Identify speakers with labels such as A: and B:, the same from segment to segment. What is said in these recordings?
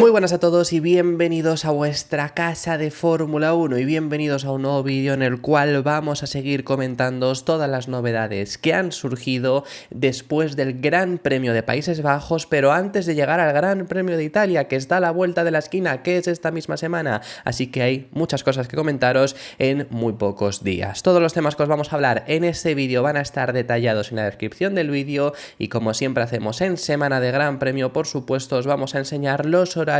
A: Muy buenas a todos y bienvenidos a vuestra casa de Fórmula 1 y bienvenidos a un nuevo vídeo en el cual vamos a seguir comentándoos todas las novedades que han surgido después del Gran Premio de Países Bajos, pero antes de llegar al Gran Premio de Italia, que está a la vuelta de la esquina, que es esta misma semana, así que hay muchas cosas que comentaros en muy pocos días. Todos los temas que os vamos a hablar en este vídeo van a estar detallados en la descripción del vídeo y como siempre hacemos en semana de Gran Premio, por supuesto os vamos a enseñar los horarios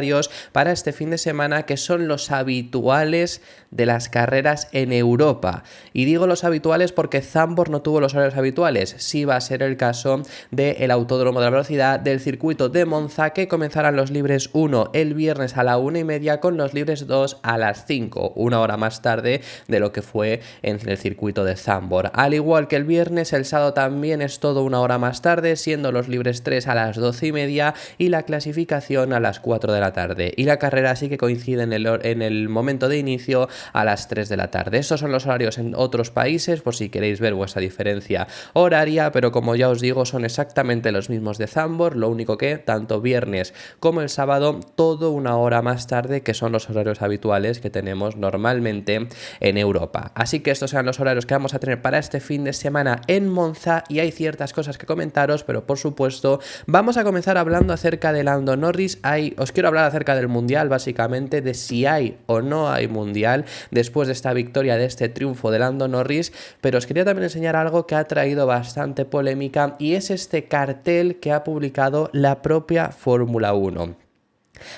A: para este fin de semana que son los habituales de las carreras en Europa. Y digo los habituales porque Zandvoort no tuvo los horarios habituales. Sí va a ser el caso del Autódromo de la Velocidad del circuito de Monza, que comenzarán los libres 1 el viernes a la 1:30 con los libres 2 a las 5, una hora más tarde de lo que fue en el circuito de Zandvoort. Al igual que el viernes, el sábado también es todo una hora más tarde, siendo los libres 3 a las 12:30 y la clasificación a las 4 de la tarde. Y la carrera sí que coincide en el momento de inicio a las 3 de la tarde. Estos son los horarios en otros países, por si queréis ver vuestra diferencia horaria, pero como ya os digo, son exactamente los mismos de Zandvoort, lo único que tanto viernes como el sábado, todo una hora más tarde, que son los horarios habituales que tenemos normalmente en Europa. Así que estos serán los horarios que vamos a tener para este fin de semana en Monza y hay ciertas cosas que comentaros, pero por supuesto vamos a comenzar hablando acerca de Lando Norris. Os quiero hablar acerca del Mundial, básicamente, de si hay o no hay Mundial después de esta victoria, de este triunfo de Lando Norris, pero os quería también enseñar algo que ha traído bastante polémica y es este cartel que ha publicado la propia Fórmula 1.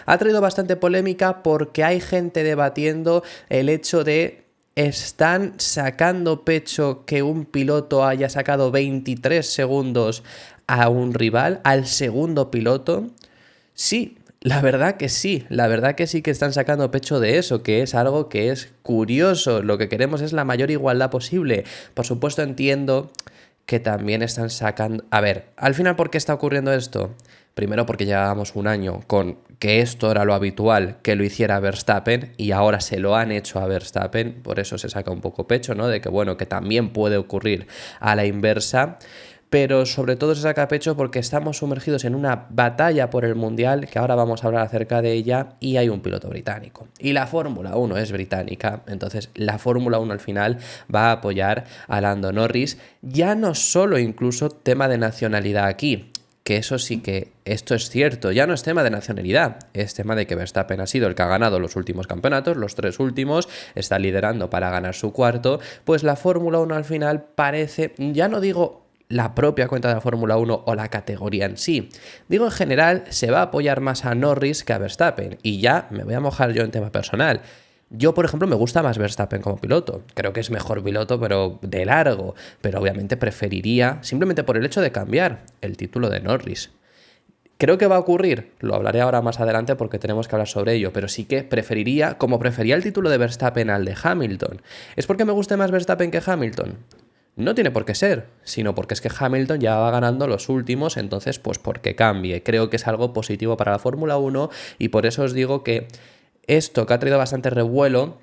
A: Ha traído bastante polémica porque hay gente debatiendo el hecho de: ¿están sacando pecho que un piloto haya sacado 23 segundos a un rival, al segundo piloto? Sí, la verdad que sí que están sacando pecho de eso, que es algo que es curioso. Lo que queremos es la mayor igualdad posible. Por supuesto entiendo que también están sacando... A ver, al final, ¿por qué está ocurriendo esto? Primero porque llevábamos un año con que esto era lo habitual que lo hiciera Verstappen y ahora se lo han hecho a Verstappen, por eso se saca un poco pecho, ¿no? De que bueno, que también puede ocurrir a la inversa. Pero sobre todo se saca pecho porque estamos sumergidos en una batalla por el Mundial, que ahora vamos a hablar acerca de ella, y hay un piloto británico. Y la Fórmula 1 es británica, entonces la Fórmula 1 al final va a apoyar a Lando Norris, ya no solo incluso tema de nacionalidad aquí, que eso sí que, esto es cierto, ya no es tema de nacionalidad, es tema de que Verstappen ha sido el que ha ganado los últimos campeonatos, los 3 últimos, está liderando para ganar su cuarto, pues la Fórmula 1 al final parece, ya no digo la propia cuenta de la Fórmula 1 o la categoría en sí. Digo, en general, se va a apoyar más a Norris que a Verstappen. Y ya me voy a mojar yo en tema personal. Yo, por ejemplo, me gusta más Verstappen como piloto. Creo que es mejor piloto, pero de largo. Pero obviamente preferiría, simplemente por el hecho de cambiar, el título de Norris. Creo que va a ocurrir, lo hablaré ahora más adelante porque tenemos que hablar sobre ello, pero sí que preferiría, como prefería el título de Verstappen al de Hamilton. ¿Es porque me guste más Verstappen que Hamilton? No tiene por qué ser, sino porque es que Hamilton ya va ganando los últimos, entonces pues porque cambie. Creo que es algo positivo para la Fórmula 1 y por eso os digo que esto que ha traído bastante revuelo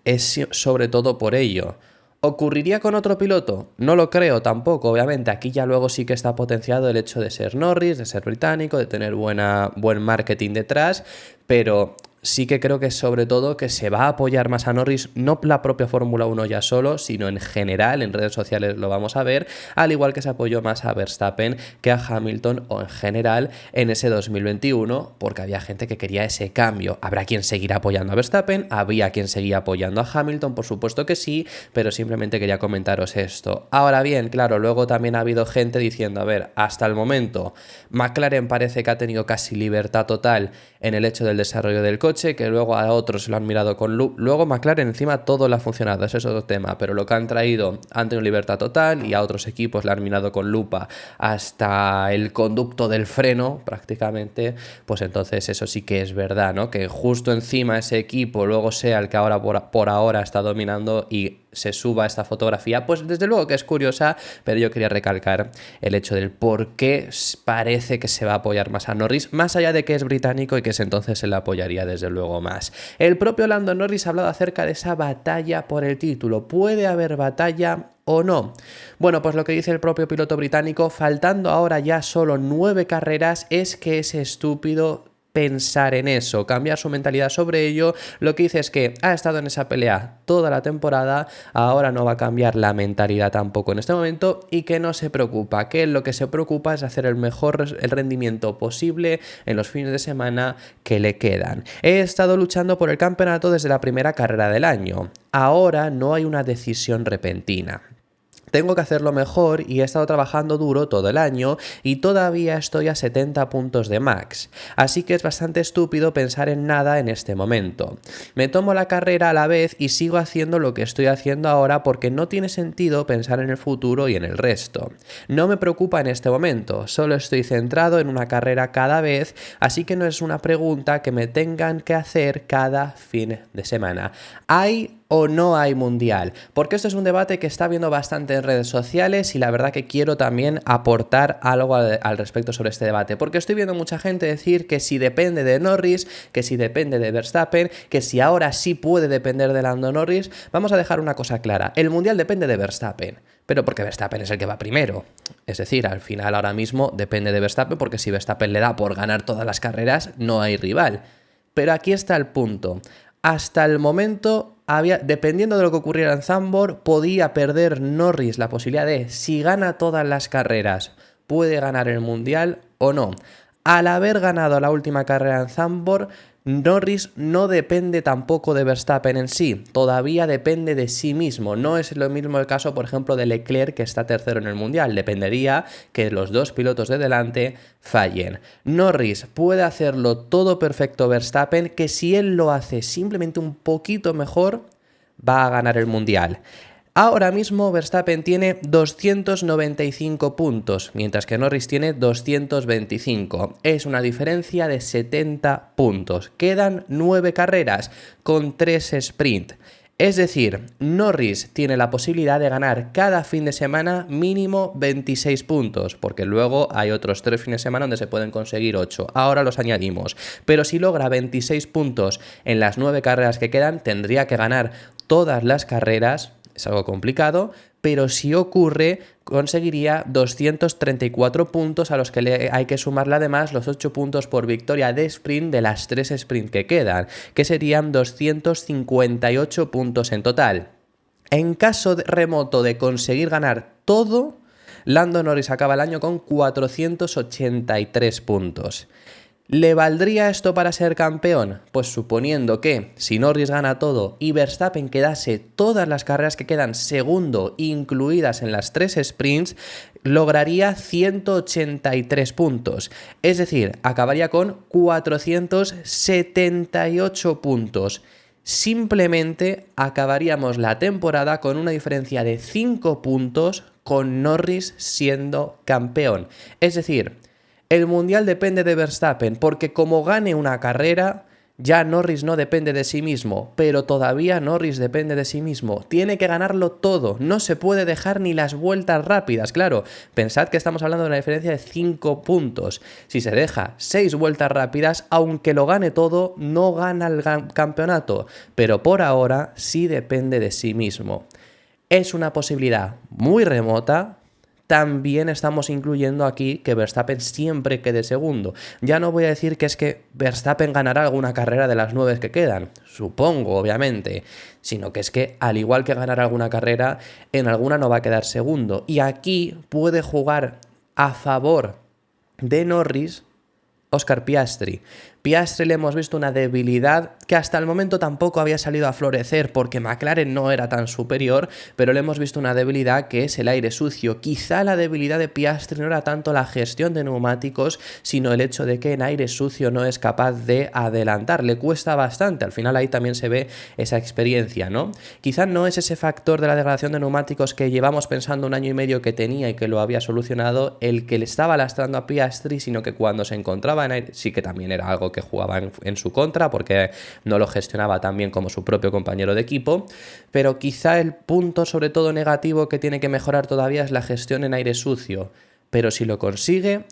A: es sobre todo por ello. ¿Ocurriría con otro piloto? No lo creo tampoco, obviamente. Aquí ya luego sí que está potenciado el hecho de ser Norris, de ser británico, de tener buen marketing detrás, pero sí que creo que sobre todo que se va a apoyar más a Norris, no la propia Fórmula 1 ya solo, sino en general, en redes sociales lo vamos a ver, al igual que se apoyó más a Verstappen que a Hamilton o en general en ese 2021, porque había gente que quería ese cambio. Habrá quien seguirá apoyando a Verstappen, había quien seguía apoyando a Hamilton, por supuesto que sí, pero simplemente quería comentaros esto. Ahora bien, claro, luego también ha habido gente diciendo, a ver, hasta el momento, McLaren parece que ha tenido casi libertad total en el hecho del desarrollo del coche, que luego a otros lo han mirado con lupa. Luego McLaren encima todo le ha funcionado, ese es otro tema, pero lo que han traído han tenido libertad total y a otros equipos le han mirado con lupa hasta el conducto del freno prácticamente, pues entonces eso sí que es verdad, ¿no? Que justo encima ese equipo luego sea el que ahora por ahora está dominando y se suba esta fotografía, pues desde luego que es curiosa, pero yo quería recalcar el hecho del por qué parece que se va a apoyar más a Norris, más allá de que es británico y que entonces se le apoyaría desde luego más. El propio Lando Norris ha hablado acerca de esa batalla por el título. ¿Puede haber batalla o no? Bueno, pues lo que dice el propio piloto británico, faltando ahora ya solo 9 carreras, es que es estúpido pensar en eso, cambiar su mentalidad sobre ello, lo que dice es que ha estado en esa pelea toda la temporada, ahora no va a cambiar la mentalidad tampoco en este momento y que no se preocupa, que lo que se preocupa es hacer el rendimiento posible en los fines de semana que le quedan. He estado luchando por el campeonato desde la primera carrera del año. Ahora no hay una decisión repentina. Tengo que hacerlo mejor y he estado trabajando duro todo el año y todavía estoy a 70 puntos de max, así que es bastante estúpido pensar en nada en este momento. Me tomo la carrera a la vez y sigo haciendo lo que estoy haciendo ahora porque no tiene sentido pensar en el futuro y en el resto. No me preocupa en este momento, solo estoy centrado en una carrera cada vez, así que no es una pregunta que me tengan que hacer cada fin de semana. ¿Hay o no hay mundial? Porque esto es un debate que está habiendo bastante en redes sociales y la verdad que quiero también aportar algo al respecto sobre este debate, porque estoy viendo mucha gente decir que si depende de Norris, que si depende de Verstappen, que si ahora sí puede depender de Lando Norris. Vamos a dejar una cosa clara, el mundial depende de Verstappen, pero porque Verstappen es el que va primero. Es decir, al final ahora mismo depende de Verstappen porque si Verstappen le da por ganar todas las carreras, no hay rival. Pero aquí está el punto. Hasta el momento, dependiendo de lo que ocurriera en Zandvoort, podía perder Norris la posibilidad de, si gana todas las carreras, puede ganar el Mundial o no. Al haber ganado la última carrera en Zandvoort, Norris no depende tampoco de Verstappen en sí, todavía depende de sí mismo. No es lo mismo el caso, por ejemplo, de Leclerc, que está tercero en el Mundial. Dependería que los dos pilotos de delante fallen. Norris puede hacerlo todo perfecto Verstappen, que si él lo hace simplemente un poquito mejor, va a ganar el Mundial. Ahora mismo Verstappen tiene 295 puntos, mientras que Norris tiene 225. Es una diferencia de 70 puntos. Quedan 9 carreras con 3 sprint. Es decir, Norris tiene la posibilidad de ganar cada fin de semana mínimo 26 puntos, porque luego hay otros 3 fines de semana donde se pueden conseguir 8. Ahora los añadimos. Pero si logra 26 puntos en las 9 carreras que quedan, tendría que ganar todas las carreras. Es algo complicado, pero si ocurre, conseguiría 234 puntos a los que hay que sumarle además los 8 puntos por victoria de sprint de las 3 sprint que quedan, que serían 258 puntos en total. En caso remoto de conseguir ganar todo, Lando Norris acaba el año con 483 puntos. ¿Le valdría esto para ser campeón? Pues suponiendo que si Norris gana todo y Verstappen quedase todas las carreras que quedan segundo, incluidas en las 3 sprints, lograría 183 puntos. Es decir, acabaría con 478 puntos. Simplemente acabaríamos la temporada con una diferencia de 5 puntos con Norris siendo campeón. Es decir, el Mundial depende de Verstappen, porque como gane una carrera, ya Norris no depende de sí mismo, pero todavía Norris depende de sí mismo. Tiene que ganarlo todo, no se puede dejar ni las vueltas rápidas. Claro, pensad que estamos hablando de una diferencia de 5 puntos. Si se deja 6 vueltas rápidas, aunque lo gane todo, no gana el campeonato, pero por ahora sí depende de sí mismo. Es una posibilidad muy remota. También estamos incluyendo aquí que Verstappen siempre quede segundo. Ya no voy a decir que es que Verstappen ganará alguna carrera de las 9 que quedan, supongo, obviamente, sino que es que al igual que ganar alguna carrera, en alguna no va a quedar segundo. Y aquí puede jugar a favor de Norris Oscar Piastri. Piastri le hemos visto una debilidad que hasta el momento tampoco había salido a florecer porque McLaren no era tan superior, pero le hemos visto una debilidad que es el aire sucio. Quizá la debilidad de Piastri no era tanto la gestión de neumáticos, sino el hecho de que en aire sucio no es capaz de adelantar. Le cuesta bastante, al final ahí también se ve esa experiencia, ¿no? Quizá no es ese factor de la degradación de neumáticos que llevamos pensando un año y medio que tenía y que lo había solucionado el que le estaba lastrando a Piastri, sino que cuando se encontraba en aire, sí que también era algo que jugaba en su contra porque no lo gestionaba tan bien como su propio compañero de equipo, pero quizá el punto sobre todo negativo que tiene que mejorar todavía es la gestión en aire sucio, pero si lo consigue,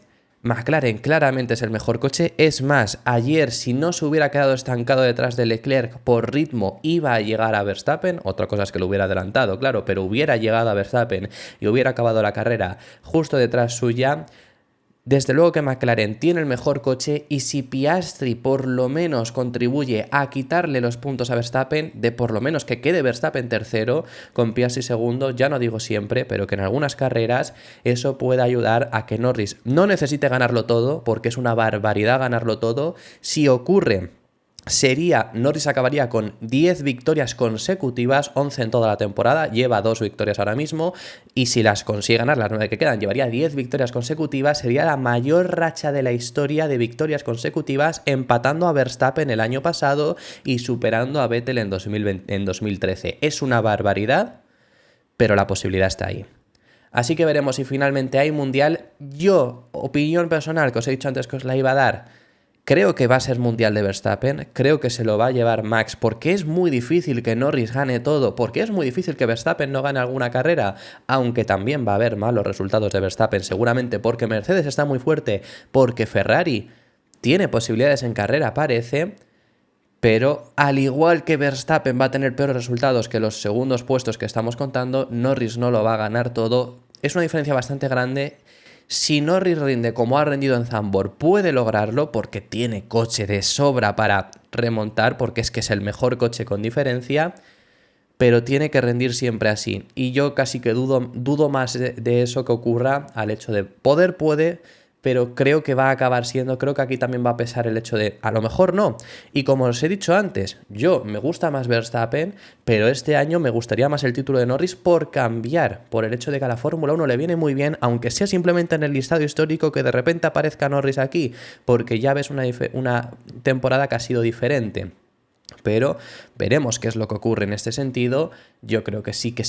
A: McLaren claramente es el mejor coche. Es más, ayer si no se hubiera quedado estancado detrás de Leclerc por ritmo iba a llegar a Verstappen, otra cosa es que lo hubiera adelantado, claro, pero hubiera llegado a Verstappen y hubiera acabado la carrera justo detrás suya. Desde luego que McLaren tiene el mejor coche y si Piastri por lo menos contribuye a quitarle los puntos a Verstappen, de por lo menos que quede Verstappen tercero, con Piastri segundo, ya no digo siempre, pero que en algunas carreras eso puede ayudar a que Norris no necesite ganarlo todo, porque es una barbaridad ganarlo todo. Si ocurre, Norris acabaría con 10 victorias consecutivas, 11 en toda la temporada, lleva 2 victorias ahora mismo, y si las consigue ganar, las 9 que quedan, llevaría 10 victorias consecutivas, sería la mayor racha de la historia de victorias consecutivas, empatando a Verstappen el año pasado y superando a Vettel en 2013. Es una barbaridad, pero la posibilidad está ahí. Así que veremos si finalmente hay mundial. Yo, opinión personal, que os he dicho antes que os la iba a dar, creo que va a ser mundial de Verstappen, creo que se lo va a llevar Max, porque es muy difícil que Norris gane todo, porque es muy difícil que Verstappen no gane alguna carrera, aunque también va a haber malos resultados de Verstappen, seguramente porque Mercedes está muy fuerte, porque Ferrari tiene posibilidades en carrera, parece, pero al igual que Verstappen va a tener peores resultados que los segundos puestos que estamos contando, Norris no lo va a ganar todo. Es una diferencia bastante grande. Si Norris rinde como ha rendido en Zandvoort, puede lograrlo porque tiene coche de sobra para remontar, porque es que es el mejor coche con diferencia, pero tiene que rendir siempre así. Y yo casi que dudo más de eso que ocurra al hecho de poder puede, pero creo que va a acabar siendo, creo que aquí también va a pesar el hecho de, a lo mejor no. Y como os he dicho antes, yo me gusta más Verstappen, pero este año me gustaría más el título de Norris por cambiar, por el hecho de que a la Fórmula 1 le viene muy bien, aunque sea simplemente en el listado histórico que de repente aparezca Norris aquí, porque ya ves una temporada que ha sido diferente. Pero veremos qué es lo que ocurre en este sentido. Yo creo que sí que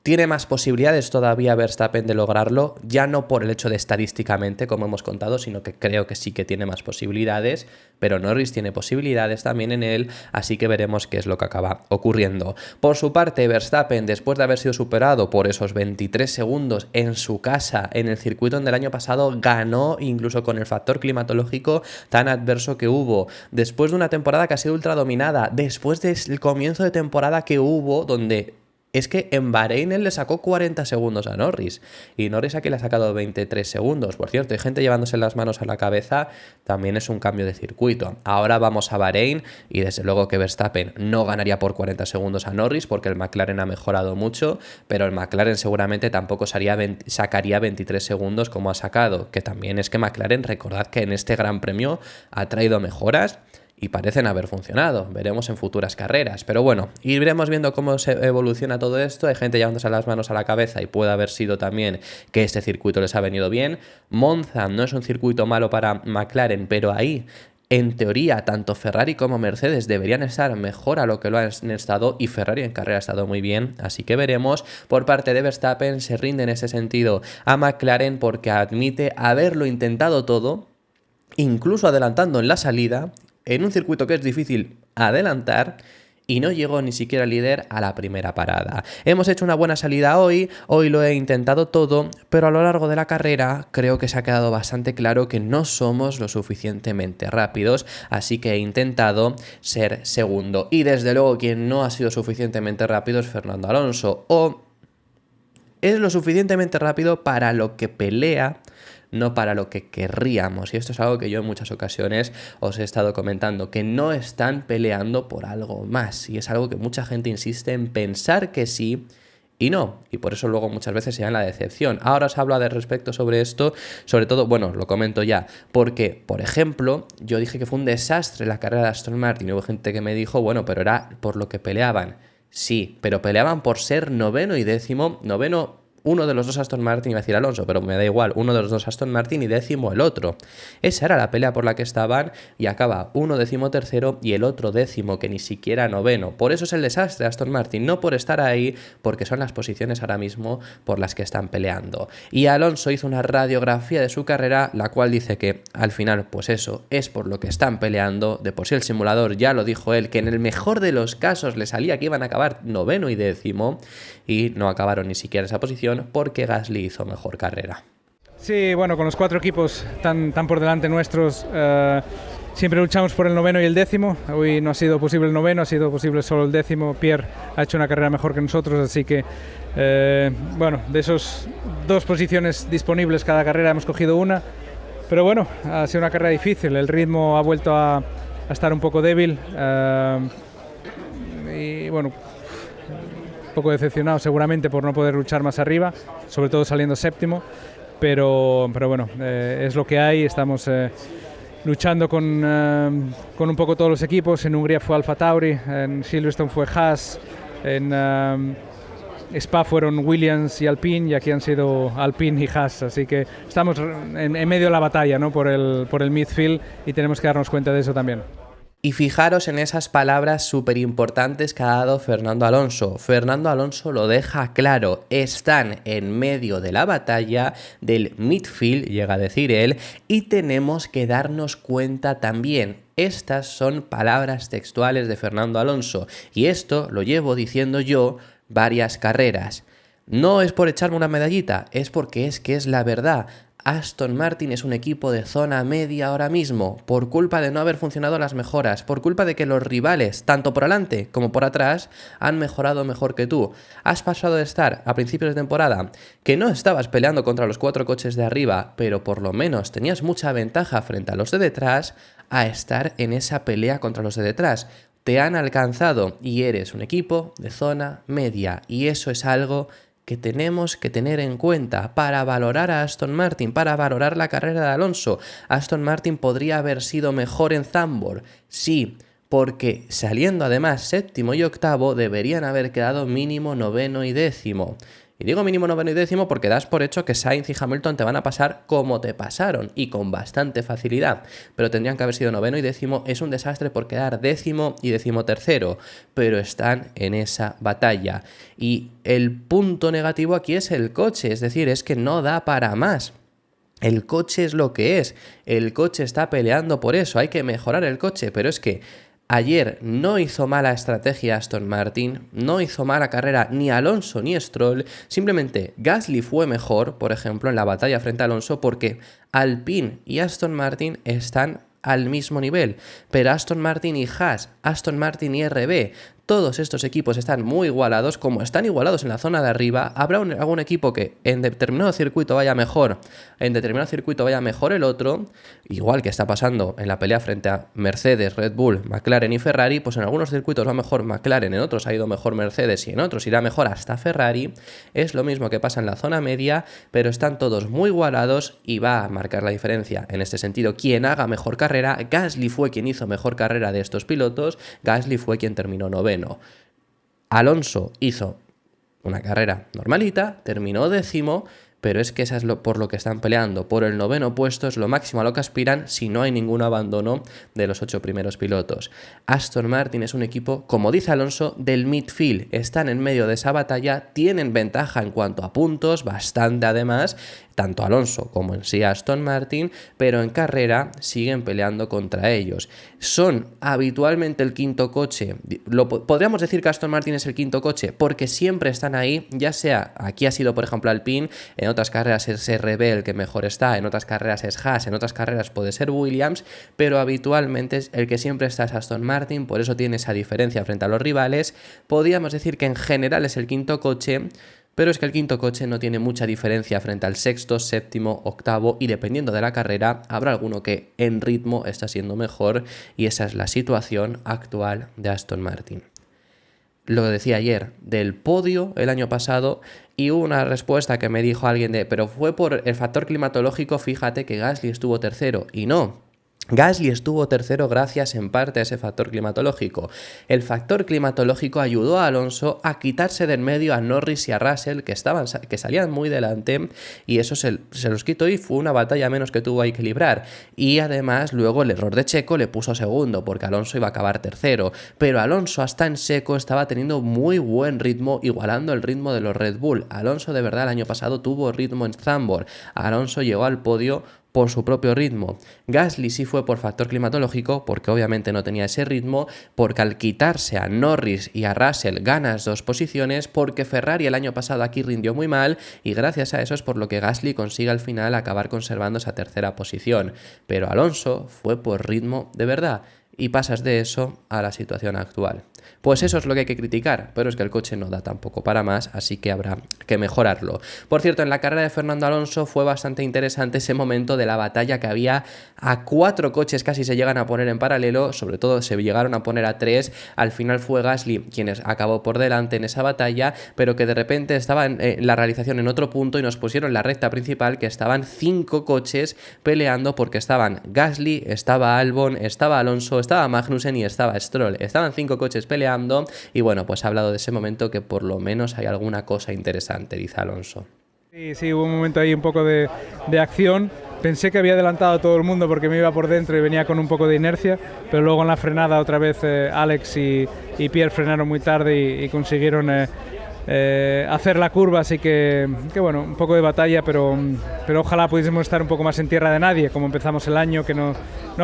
A: tiene más posibilidades todavía Verstappen de lograrlo, ya no por el hecho de estadísticamente, como hemos contado, sino que creo que sí que tiene más posibilidades, pero Norris tiene posibilidades también en él, así que veremos qué es lo que acaba ocurriendo. Por su parte, Verstappen, después de haber sido superado por esos 23 segundos en su casa, en el circuito donde el año pasado ganó, incluso con el factor climatológico tan adverso que hubo, después de una temporada que ha sido ultra dominada, después del comienzo de temporada que hubo, donde es que en Bahrein él le sacó 40 segundos a Norris y Norris aquí le ha sacado 23 segundos. Por cierto, hay gente llevándose las manos a la cabeza, también es un cambio de circuito. Ahora vamos a Bahrein y desde luego que Verstappen no ganaría por 40 segundos a Norris porque el McLaren ha mejorado mucho, pero el McLaren seguramente tampoco sacaría 23 segundos como ha sacado, que también es que McLaren, recordad que en este Gran Premio ha traído mejoras y parecen haber funcionado. Veremos en futuras carreras. Pero bueno, iremos viendo cómo se evoluciona todo esto. Hay gente llevándose las manos a la cabeza y puede haber sido también que este circuito les ha venido bien. Monza no es un circuito malo para McLaren, pero ahí, en teoría, tanto Ferrari como Mercedes deberían estar mejor a lo que lo han estado y Ferrari en carrera ha estado muy bien. Así que veremos. Por parte de Verstappen se rinde en ese sentido a McLaren porque admite haberlo intentado todo, incluso adelantando en la salida, en un circuito que es difícil adelantar, y no llegó ni siquiera líder a la primera parada. Hemos hecho una buena salida hoy lo he intentado todo, pero a lo largo de la carrera creo que se ha quedado bastante claro que no somos lo suficientemente rápidos, así que he intentado ser segundo. Y desde luego quien no ha sido suficientemente rápido es Fernando Alonso, o es lo suficientemente rápido para lo que pelea, no para lo que querríamos. Y esto es algo que yo en muchas ocasiones os he estado comentando, que no están peleando por algo más. Y es algo que mucha gente insiste en pensar que sí y no. Y por eso luego muchas veces se da la decepción. Ahora os hablo de respecto sobre esto, sobre todo, bueno, lo comento ya, porque, por ejemplo, yo dije que fue un desastre la carrera de Aston Martin y hubo gente que me dijo, bueno, pero era por lo que peleaban. Sí, pero peleaban por ser noveno y décimo, noveno uno de los dos Aston Martin, iba a decir Alonso, pero me da igual, uno de los dos Aston Martin y décimo el otro. Esa era la pelea por la que estaban y acaba uno décimo tercero y el otro décimo, que ni siquiera noveno. Por eso es el desastre de Aston Martin, no por estar ahí, porque son las posiciones ahora mismo por las que están peleando. Y Alonso hizo una radiografía de su carrera, la cual dice que al final, pues eso, es por lo que están peleando. De por sí el simulador ya lo dijo él, que en el mejor de los casos le salía que iban a acabar noveno y décimo y no acabaron ni siquiera esa posición, porque Gasly hizo mejor carrera.
B: Sí, bueno, con los cuatro equipos tan por delante nuestros, siempre luchamos por el noveno y el décimo. Hoy no ha sido posible el noveno, ha sido posible solo el décimo. Pierre ha hecho una carrera mejor que nosotros, así que, bueno, de esas dos posiciones disponibles cada carrera hemos cogido una. Pero bueno, ha sido una carrera difícil, el ritmo ha vuelto a estar un poco débil y bueno, un poco decepcionado seguramente por no poder luchar más arriba, sobre todo saliendo séptimo, pero bueno, es lo que hay, estamos luchando con un poco todos los equipos. En Hungría fue Alfa Tauri, en Silverstone fue Haas, en Spa fueron Williams y Alpine, y aquí han sido Alpine y Haas, así que estamos en medio de la batalla, ¿no? por el midfield, y tenemos que darnos cuenta de eso también.
A: Y fijaros en esas palabras súper importantes que ha dado Fernando Alonso. Fernando Alonso lo deja claro, están en medio de la batalla del midfield, llega a decir él, y tenemos que darnos cuenta también. Estas son palabras textuales de Fernando Alonso, y esto lo llevo diciendo yo varias carreras. No es por echarme una medallita, es porque es la verdad. Aston Martin es un equipo de zona media ahora mismo, por culpa de no haber funcionado las mejoras, por culpa de que los rivales, tanto por delante como por atrás, han mejorado mejor que tú. Has pasado de estar a principios de temporada que no estabas peleando contra los 4 coches de arriba, pero por lo menos tenías mucha ventaja frente a los de detrás, a estar en esa pelea contra los de detrás. Te han alcanzado y eres un equipo de zona media, y eso es algo que tenemos que tener en cuenta para valorar a Aston Martin, para valorar la carrera de Alonso. Aston Martin podría haber sido mejor en Zandvoort, sí, porque saliendo además séptimo y octavo deberían haber quedado mínimo noveno y décimo. Y digo mínimo noveno y décimo porque das por hecho que Sainz y Hamilton te van a pasar como te pasaron, y con bastante facilidad, pero tendrían que haber sido noveno y décimo. Es un desastre por quedar décimo y decimotercero, pero están en esa batalla. Y el punto negativo aquí es el coche, es decir, es que no da para más. El coche es lo que es, el coche está peleando por eso, hay que mejorar el coche, pero es que ayer no hizo mala estrategia Aston Martin, no hizo mala carrera ni Alonso ni Stroll, simplemente Gasly fue mejor, por ejemplo, en la batalla frente a Alonso, porque Alpine y Aston Martin están al mismo nivel, pero Aston Martin y Haas, Aston Martin y RB, todos estos equipos están muy igualados. Como están igualados en la zona de arriba, habrá algún equipo que en determinado circuito vaya mejor, en determinado circuito vaya mejor el otro, igual que está pasando en la pelea frente a Mercedes, Red Bull, McLaren y Ferrari. Pues en algunos circuitos va mejor McLaren, en otros ha ido mejor Mercedes y en otros irá mejor hasta Ferrari. Es lo mismo que pasa en la zona media, pero están todos muy igualados y va a marcar la diferencia en este sentido quien haga mejor carrera. Gasly fue quien hizo mejor carrera de estos pilotos, Gasly fue quien terminó noveno. Alonso hizo una carrera normalita, terminó décimo, pero es que esa es por lo que están peleando. Por el noveno puesto es lo máximo a lo que aspiran si no hay ningún abandono de los 8 primeros pilotos. Aston Martin es un equipo, como dice Alonso, del midfield. Están en medio de esa batalla, tienen ventaja en cuanto a puntos, bastante además, tanto Alonso como en sí Aston Martin, pero en carrera siguen peleando contra ellos. Son habitualmente el quinto coche. Podríamos decir que Aston Martin es el quinto coche porque siempre están ahí, ya sea, aquí ha sido por ejemplo Alpine, en otras carreras es RB el que mejor está, en otras carreras es Haas, en otras carreras puede ser Williams, pero habitualmente es el que siempre está es Aston Martin, por eso tiene esa diferencia frente a los rivales. Podríamos decir que en general es el quinto coche, pero es que el quinto coche no tiene mucha diferencia frente al sexto, séptimo, octavo, y dependiendo de la carrera habrá alguno que en ritmo está siendo mejor, y esa es la situación actual de Aston Martin. Lo decía ayer, del podio el año pasado, y hubo una respuesta que me dijo alguien pero fue por el factor climatológico, fíjate que Gasly estuvo tercero, y no. Gasly estuvo tercero gracias en parte a ese factor climatológico. El factor climatológico ayudó a Alonso a quitarse del medio a Norris y a Russell, que salían muy delante, y eso se los quitó y fue una batalla menos que tuvo ahí que librar. Y además luego el error de Checo le puso segundo, porque Alonso iba a acabar tercero. Pero Alonso hasta en seco estaba teniendo muy buen ritmo, igualando el ritmo de los Red Bull. Alonso de verdad el año pasado tuvo ritmo en Zandvoort. Alonso llegó al podio por su propio ritmo. Gasly sí fue por factor climatológico, porque obviamente no tenía ese ritmo, porque al quitarse a Norris y a Russell ganas 2 posiciones, porque Ferrari el año pasado aquí rindió muy mal, y gracias a eso es por lo que Gasly consigue al final acabar conservando esa tercera posición. Pero Alonso fue por ritmo de verdad, y pasas de eso a la situación actual. Pues eso es lo que hay que criticar, pero es que el coche no da tampoco para más, así que habrá que mejorarlo. Por cierto, en la carrera de Fernando Alonso fue bastante interesante ese momento de la batalla que había a 4 coches, casi se llegan a poner en paralelo, sobre todo se llegaron a poner a 3, al final fue Gasly quien acabó por delante en esa batalla, pero que de repente estaba en la realización en otro punto y nos pusieron la recta principal que estaban 5 coches peleando porque estaban Gasly, estaba Albon, estaba Alonso, estaba Magnussen y estaba Stroll. Estaban 5 coches peleando y bueno, pues ha hablado de ese momento que por lo menos hay alguna cosa interesante, dice Alonso.
B: Sí, hubo un momento ahí un poco de acción. Pensé que había adelantado a todo el mundo porque me iba por dentro y venía con un poco de inercia, pero luego en la frenada otra vez Alex y Pierre frenaron muy tarde y consiguieron hacer la curva, así que bueno, un poco de batalla, pero ojalá pudiésemos estar un poco más en tierra de nadie, como empezamos el año, que no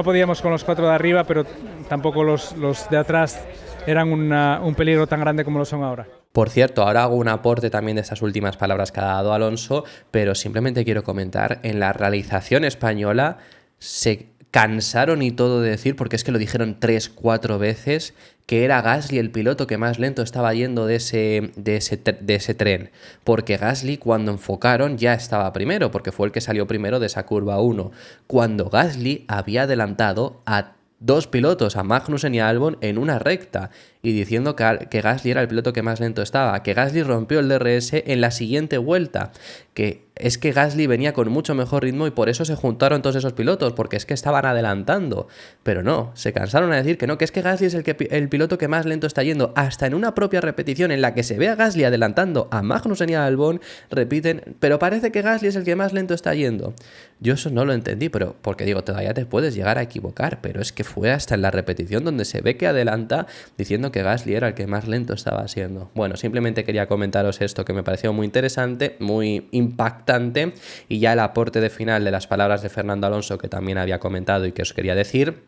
B: podíamos con los 4 de arriba, pero tampoco los de atrás eran un peligro tan grande como lo son ahora.
A: Por cierto, ahora hago un aporte también de estas últimas palabras que ha dado Alonso, pero simplemente quiero comentar, en la realización española se cansaron y todo de decir, porque es que lo dijeron 3-4 veces, que era Gasly el piloto que más lento estaba yendo de ese tren, porque Gasly cuando enfocaron ya estaba primero, porque fue el que salió primero de esa curva 1, cuando Gasly había adelantado a 2 pilotos, a Magnussen y a Albon, en una recta, y diciendo que Gasly era el piloto que más lento estaba, que Gasly rompió el DRS en la siguiente vuelta, que es que Gasly venía con mucho mejor ritmo y por eso se juntaron todos esos pilotos, porque es que estaban adelantando, pero no, se cansaron a decir que no, que es que Gasly es el piloto que más lento está yendo, hasta en una propia repetición en la que se ve a Gasly adelantando a Magnussen y a Albon, repiten, pero parece que Gasly es el que más lento está yendo. Yo eso no lo entendí, pero porque digo, todavía te puedes llegar a equivocar, pero es que fue hasta en la repetición donde se ve que adelanta diciendo que Gasly era el que más lento estaba siendo. Bueno, simplemente quería comentaros esto que me pareció muy interesante, muy impactante, y ya el aporte de final de las palabras de Fernando Alonso que también había comentado y que os quería decir.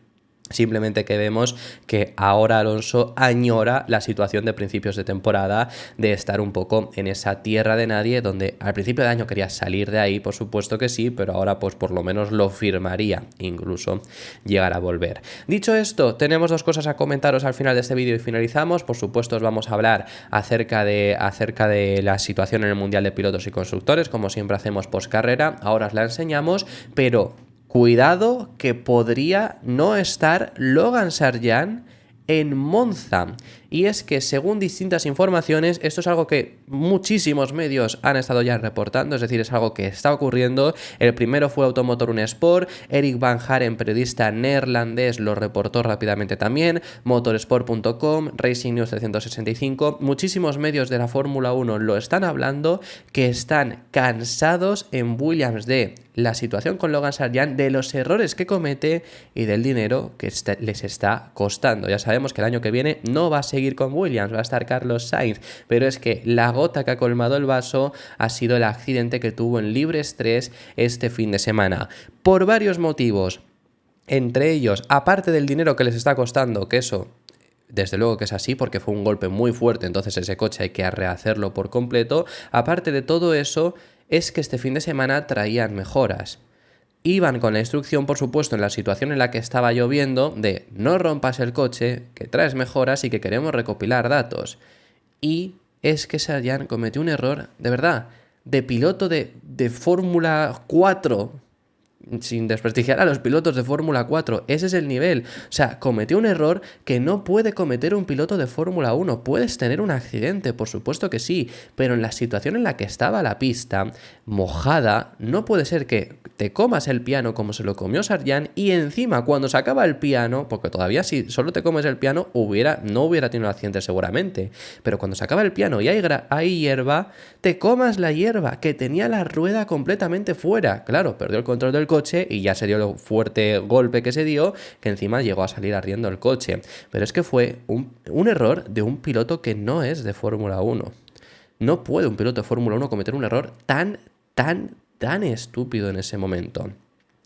A: Simplemente que vemos que ahora Alonso añora la situación de principios de temporada, de estar un poco en esa tierra de nadie, donde al principio de año quería salir de ahí, por supuesto que sí, pero ahora pues por lo menos lo firmaría, incluso llegar a volver. Dicho esto, tenemos 2 cosas a comentaros al final de este vídeo y finalizamos. Por supuesto os vamos a hablar acerca de la situación en el Mundial de Pilotos y Constructores, como siempre hacemos post carrera, ahora os la enseñamos, pero cuidado que podría no estar Logan Sargeant en Monza. Y es que según distintas informaciones, esto es algo que muchísimos medios han estado ya reportando, es decir, es algo que está ocurriendo. El primero fue Automotor Un Sport, Eric Van Haren, periodista neerlandés, lo reportó rápidamente también, motorsport.com, Racing News 365, muchísimos medios de la Fórmula 1 lo están hablando, que están cansados en Williams de la situación con Logan Sargeant, de los errores que comete y del dinero que les está costando. Ya sabemos que el año que viene no va a seguir con Williams, va a estar Carlos Sainz, pero es que la gota que ha colmado el vaso ha sido el accidente que tuvo en Libres 3 este fin de semana, por varios motivos, entre ellos, aparte del dinero que les está costando, que eso desde luego que es así porque fue un golpe muy fuerte, entonces ese coche hay que rehacerlo por completo, aparte de todo eso, es que este fin de semana traían mejoras. Iban con la instrucción, por supuesto, en la situación en la que estaba lloviendo, de no rompas el coche, que traes mejoras y que queremos recopilar datos. Y es que Sargeant cometió un error, de verdad, de piloto de Fórmula 4, sin desprestigiar a los pilotos de Fórmula 4, ese es el nivel. O sea, cometió un error que no puede cometer un piloto de Fórmula 1. Puedes tener un accidente, por supuesto que sí, pero en la situación en la que estaba la pista, mojada, no puede ser que te comas el piano como se lo comió Sargeant y encima cuando se acaba el piano, porque todavía si solo te comes el piano no hubiera tenido un accidente seguramente, pero cuando se acaba el piano y hay hierba, te comas la hierba, que tenía la rueda completamente fuera. Claro, perdió el control del coche y ya se dio el fuerte golpe que se dio, que encima llegó a salir ardiendo el coche. Pero es que fue un error de un piloto que no es de Fórmula 1. No puede un piloto de Fórmula 1 cometer un error tan estúpido en ese momento.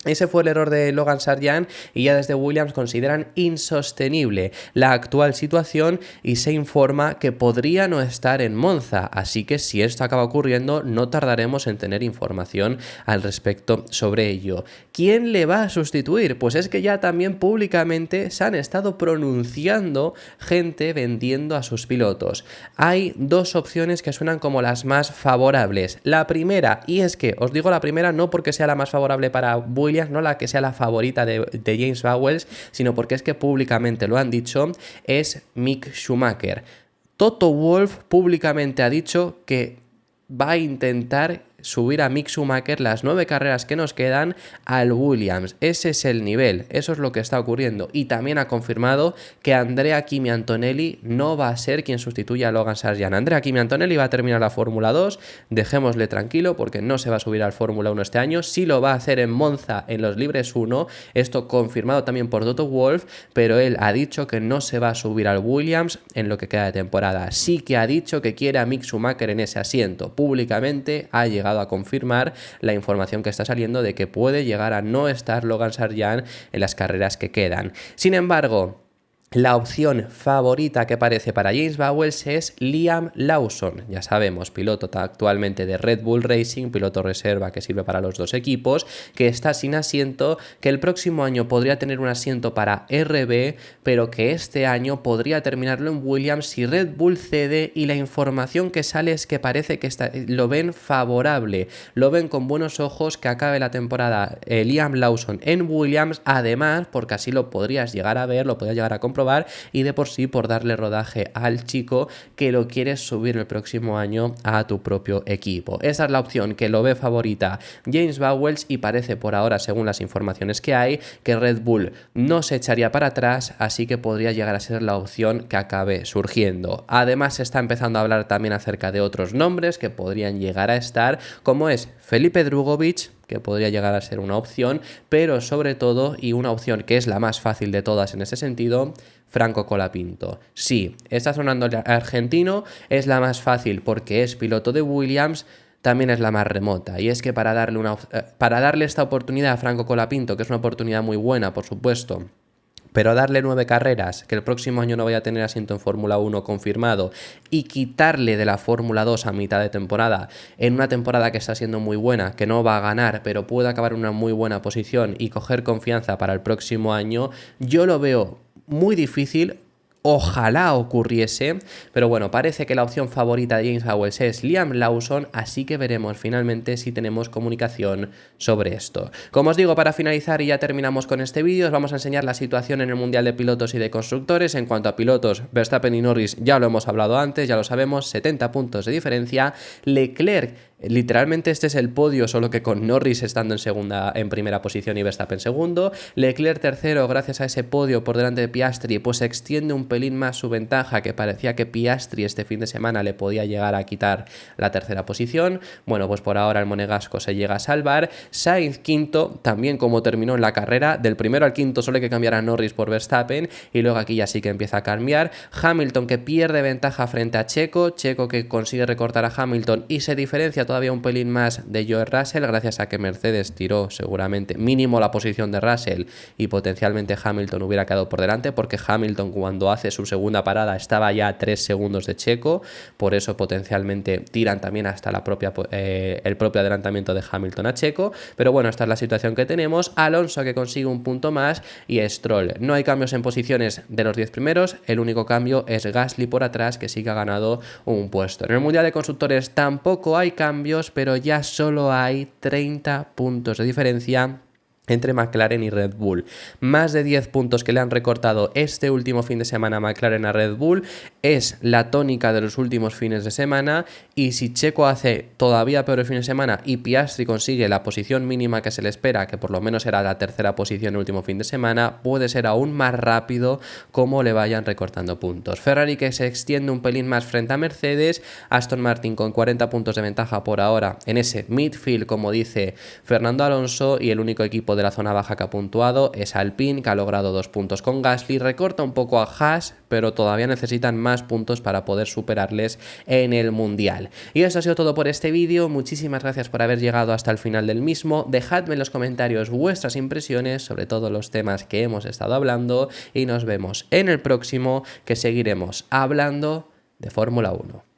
A: Ese fue el error de Logan Sargeant y ya desde Williams consideran insostenible la actual situación y se informa que podría no estar en Monza, así que si esto acaba ocurriendo no tardaremos en tener información al respecto sobre ello. ¿Quién le va a sustituir? Pues es que ya también públicamente se han estado pronunciando gente vendiendo a sus pilotos. Hay dos opciones que suenan como las más favorables. La primera, y es que os digo la primera no porque sea la más favorable para Williams, no la que sea la favorita de James Vowles, sino porque es que públicamente lo han dicho, es Mick Schumacher. Toto Wolff públicamente ha dicho que va a intentar subir a Mick Schumacher las 9 carreras que nos quedan al Williams. Ese es el nivel, eso es lo que está ocurriendo. Y también ha confirmado que Andrea Kimi Antonelli no va a ser quien sustituya a Logan Sargeant. Andrea Kimi Antonelli va a terminar la Fórmula 2, dejémosle tranquilo porque no se va a subir al Fórmula 1 este año, sí lo va a hacer en Monza en los Libres 1, esto confirmado también por Toto Wolff, pero él ha dicho que no se va a subir al Williams en lo que queda de temporada. Sí que ha dicho que quiere a Mick Schumacher en ese asiento. Públicamente ha llegado a confirmar la información que está saliendo de que puede llegar a no estar Logan Sargeant en las carreras que quedan. Sin embargo, la opción favorita que parece para James Vowles es Liam Lawson, ya sabemos, piloto actualmente de Red Bull Racing, piloto reserva que sirve para los dos equipos, que está sin asiento, que el próximo año podría tener un asiento para RB, pero que este año podría terminarlo en Williams si Red Bull cede, y la información que sale es que parece que lo ven favorable, lo ven con buenos ojos que acabe la temporada Liam Lawson en Williams, además, porque así lo podrías llegar a ver, lo podrías llegar a comprobar, y de por sí por darle rodaje al chico que lo quieres subir el próximo año a tu propio equipo. Esa es la opción que lo ve favorita James Vowles, y parece por ahora, según las informaciones que hay, que Red Bull no se echaría para atrás, así que podría llegar a ser la opción que acabe surgiendo. Además se está empezando a hablar también acerca de otros nombres que podrían llegar a estar, como es Felipe Drugovich, que podría llegar a ser una opción, pero sobre todo, y una opción que es la más fácil de todas en ese sentido, Franco Colapinto. Sí, está sonando el argentino, es la más fácil porque es piloto de Williams, también es la más remota, y es que para darle esta oportunidad a Franco Colapinto, que es una oportunidad muy buena, por supuesto, pero darle 9 carreras, que el próximo año no vaya a tener asiento en Fórmula 1 confirmado, y quitarle de la Fórmula 2 a mitad de temporada, en una temporada que está siendo muy buena, que no va a ganar, pero puede acabar en una muy buena posición y coger confianza para el próximo año, yo lo veo muy difícil. Ojalá ocurriese, pero bueno, parece que la opción favorita de James Vowles es Liam Lawson, así que veremos finalmente si tenemos comunicación sobre esto. Como os digo, para finalizar y ya terminamos con este vídeo, os vamos a enseñar la situación en el Mundial de Pilotos y de Constructores. En cuanto a pilotos, Verstappen y Norris ya lo hemos hablado antes, ya lo sabemos, 70 puntos de diferencia. Leclerc, literalmente este es el podio, solo que con Norris estando en primera posición y Verstappen segundo. Leclerc tercero, gracias a ese podio por delante de Piastri, pues se extiende un pelín más su ventaja, que parecía que Piastri este fin de semana le podía llegar a quitar la tercera posición. Bueno, pues por ahora el monegasco se llega a salvar. Sainz quinto, también como terminó en la carrera, del primero al quinto solo hay que cambiar a Norris por Verstappen, y luego aquí ya sí que empieza a cambiar. Hamilton, que pierde ventaja frente a Checo que consigue recortar a Hamilton y se diferencia todavía un pelín más de George Russell, gracias a que Mercedes tiró seguramente mínimo la posición de Russell y potencialmente Hamilton hubiera quedado por delante, porque Hamilton cuando hace su segunda parada estaba ya a 3 segundos de Checo, por eso potencialmente tiran también hasta el propio adelantamiento de Hamilton a Checo. Pero bueno, esta es la situación que tenemos. Alonso, que consigue un punto más, y Stroll. No hay cambios en posiciones de los 10 primeros, el único cambio es Gasly por atrás, que sí que ha ganado un puesto. En el Mundial de Constructores tampoco hay cambios, pero ya solo hay 30 puntos de diferencia entre McLaren y Red Bull. Más de 10 puntos que le han recortado este último fin de semana a McLaren a Red Bull es la tónica de los últimos fines de semana, y si Checo hace todavía peor el fin de semana y Piastri consigue la posición mínima que se le espera, que por lo menos era la tercera posición el último fin de semana, puede ser aún más rápido como le vayan recortando puntos. Ferrari, que se extiende un pelín más frente a Mercedes. Aston Martin con 40 puntos de ventaja por ahora en ese midfield, como dice Fernando Alonso, y el único equipo equipo de la zona baja que ha puntuado es Alpine, que ha logrado 2 puntos con Gasly, recorta un poco a Haas, pero todavía necesitan más puntos para poder superarles en el Mundial. Y eso ha sido todo por este vídeo, muchísimas gracias por haber llegado hasta el final del mismo, dejadme en los comentarios vuestras impresiones sobre todos los temas que hemos estado hablando y nos vemos en el próximo, que seguiremos hablando de Fórmula 1.